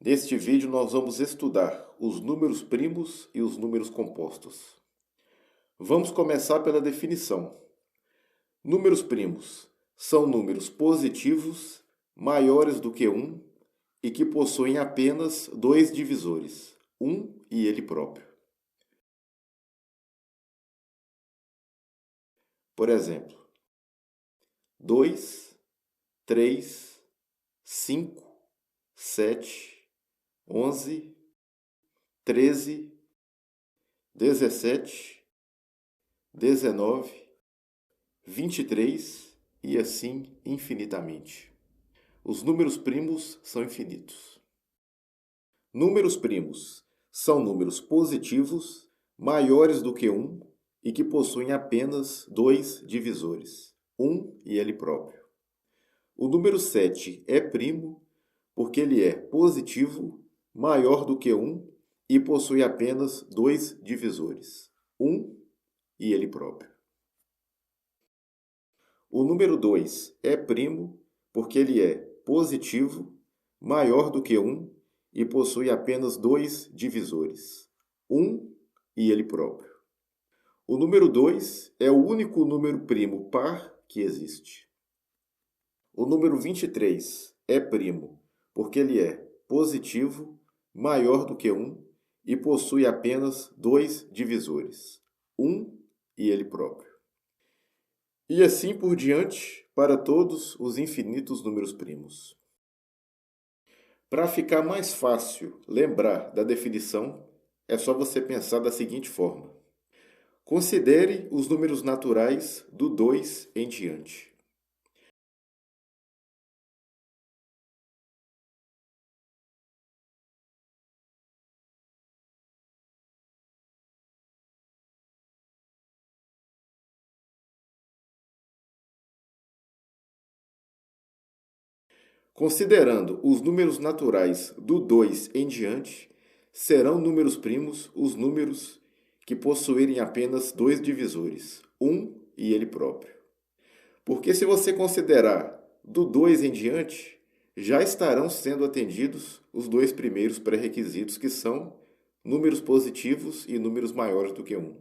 Neste vídeo nós vamos estudar os números primos e os números compostos. Vamos começar pela definição. Números primos são números positivos maiores do que 1 e que possuem apenas dois divisores, 1 e ele próprio. Por exemplo, 2, 3, 5, 7, 11, 13, 17, 19, 23 e assim infinitamente. Os números primos são infinitos. Números primos são números positivos maiores do que 1 e que possuem apenas dois divisores, 1 e ele próprio. O número 7 é primo porque ele é positivo maior do que 1 e possui apenas dois divisores, 1 e ele próprio. O número 2 é primo porque ele é positivo maior do que 1 e possui apenas dois divisores, 1 e ele próprio. O número 2 é o único número primo par que existe. O número 23 é primo porque ele é positivo maior do que 1 e possui apenas dois divisores, 1 e ele próprio. E assim por diante para todos os infinitos números primos. Para ficar mais fácil lembrar da definição, é só você pensar da seguinte forma. Considere os números naturais do 2 em diante. Considerando os números naturais do 2 em diante, serão números primos os números que possuírem apenas dois divisores, 1 e ele próprio. Porque se você considerar do 2 em diante, já estarão sendo atendidos os dois primeiros pré-requisitos, que são números positivos e números maiores do que 1.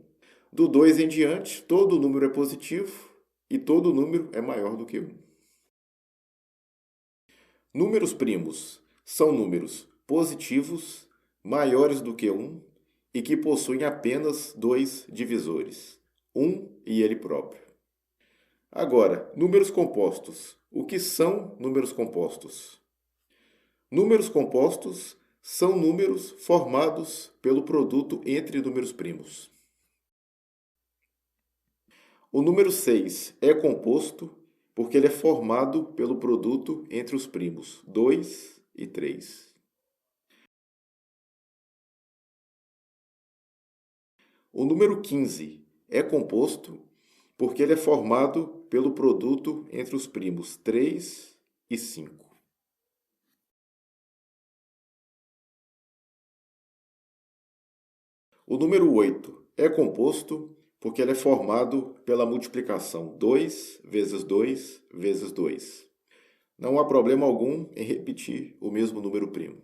Do 2 em diante, todo número é positivo e todo número é maior do que 1. Números primos são números positivos maiores do que 1 e que possuem apenas dois divisores, 1 e ele próprio. Agora, números compostos. O que são números compostos? Números compostos são números formados pelo produto entre números primos. O número 6 é composto porque ele é formado pelo produto entre os primos 2 e 3. O número 15 é composto porque ele é formado pelo produto entre os primos 3 e 5. O número 8 é composto porque ele é formado pela multiplicação 2 vezes 2 vezes 2. Não há problema algum em repetir o mesmo número primo.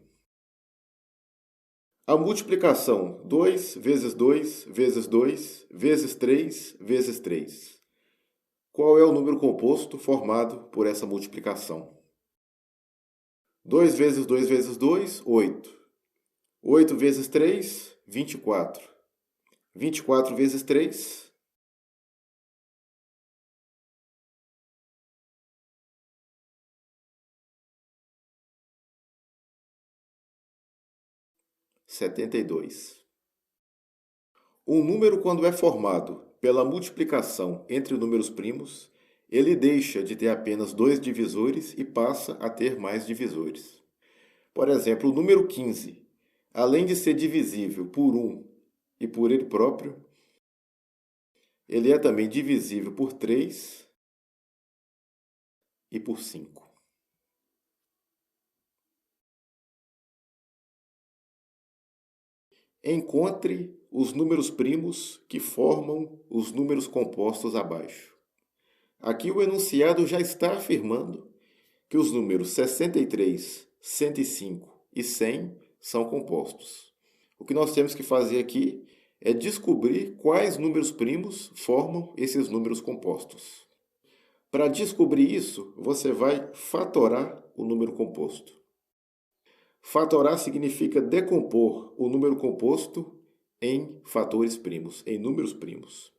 A multiplicação 2 vezes 2 vezes 2 vezes 3 vezes 3. Qual é o número composto formado por essa multiplicação? 2 vezes 2 vezes 2, 8. 8 vezes 3, 24. 24 vezes 3, 72. Um número, quando é formado pela multiplicação entre números primos, ele deixa de ter apenas dois divisores e passa a ter mais divisores. Por exemplo, o número 15, além de ser divisível por 1 e por ele próprio, ele é também divisível por 3 e por 5. Encontre os números primos que formam os números compostos abaixo. Aqui o enunciado já está afirmando que os números 63, 105 e 100 são compostos. O que nós temos que fazer aqui é descobrir quais números primos formam esses números compostos. Para descobrir isso, você vai fatorar o número composto. Fatorar significa decompor o número composto em fatores primos, em números primos.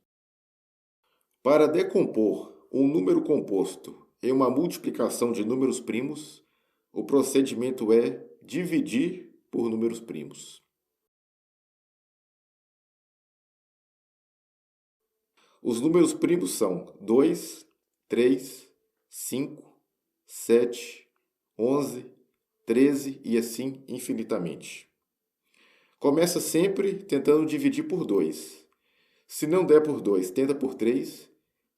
Para decompor um número composto em uma multiplicação de números primos, o procedimento é dividir por números primos. Os números primos são 2, 3, 5, 7, 11, 13 e assim infinitamente. Começa sempre tentando dividir por 2. Se não der por 2, tenta por 3.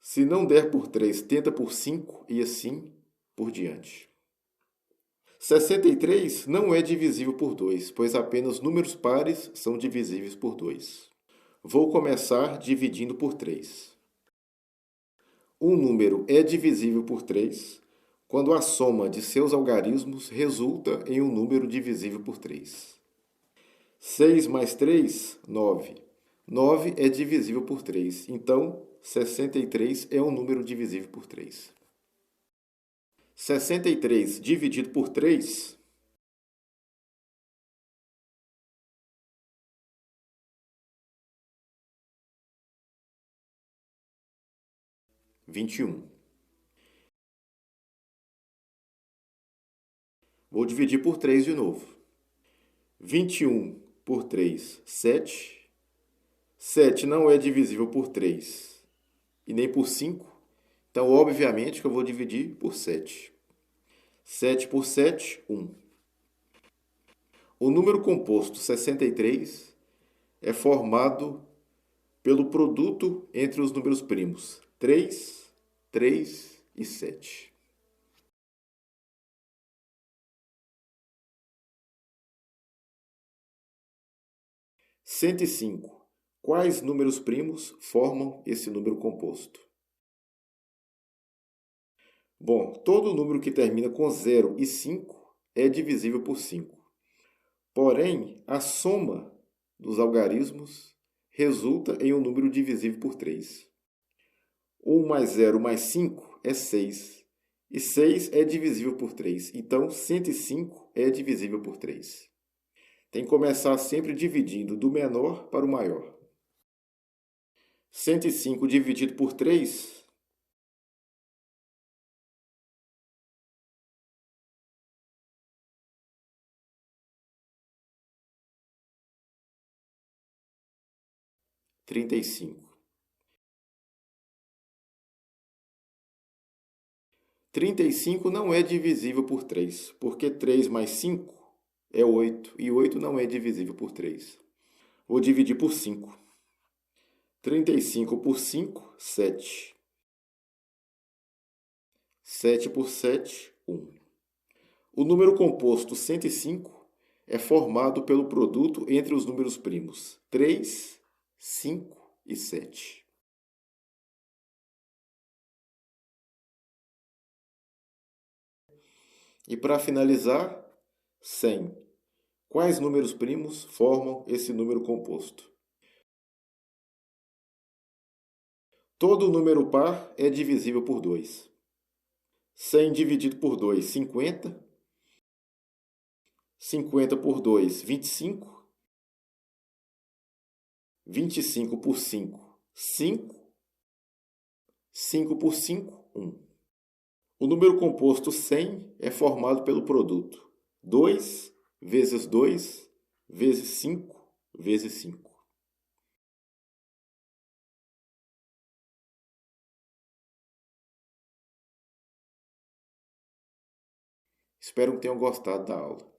Se não der por 3, tenta por 5 e assim por diante. 63 não é divisível por 2, pois apenas números pares são divisíveis por 2. Vou começar dividindo por 3. Um número é divisível por 3 quando a soma de seus algarismos resulta em um número divisível por 3. 6 mais 3, 9. 9 é divisível por 3, então 63 é um número divisível por 3. 63 dividido por 3 21. Vou dividir por 3 de novo. 21 por 3, 7. 7 não é divisível por 3 e nem por 5. Então, obviamente, que eu vou dividir por 7. 7 por 7, 1. O número composto 63 é formado pelo produto entre os números primos 3, 3 e 7. Cento e 5. Quais números primos formam esse número composto? Bom, todo número que termina com 0 e 5 é divisível por 5. Porém, a soma dos algarismos resulta em um número divisível por 3. 1 mais 0 mais 5 é 6. E 6 é divisível por 3. Então, 105 é divisível por 3. Tem que começar sempre dividindo do menor para o maior. 105 dividido por 3, 35. 35 não é divisível por 3, porque 3 mais 5 é 8, e 8 não é divisível por 3. Vou dividir por 5. 35 por 5, 7. 7 por 7, 1. O número composto 105 é formado pelo produto entre os números primos 3, 5 e 7. E para finalizar, 100. Quais números primos formam esse número composto? Todo número par é divisível por 2. 100 dividido por 2, 50. 50 por 2, 25. 25 por 5, 5. 5 por 5, 1. O número composto 100 é formado pelo produto 2 vezes 2 vezes 5 vezes 5. Espero que tenham gostado da aula.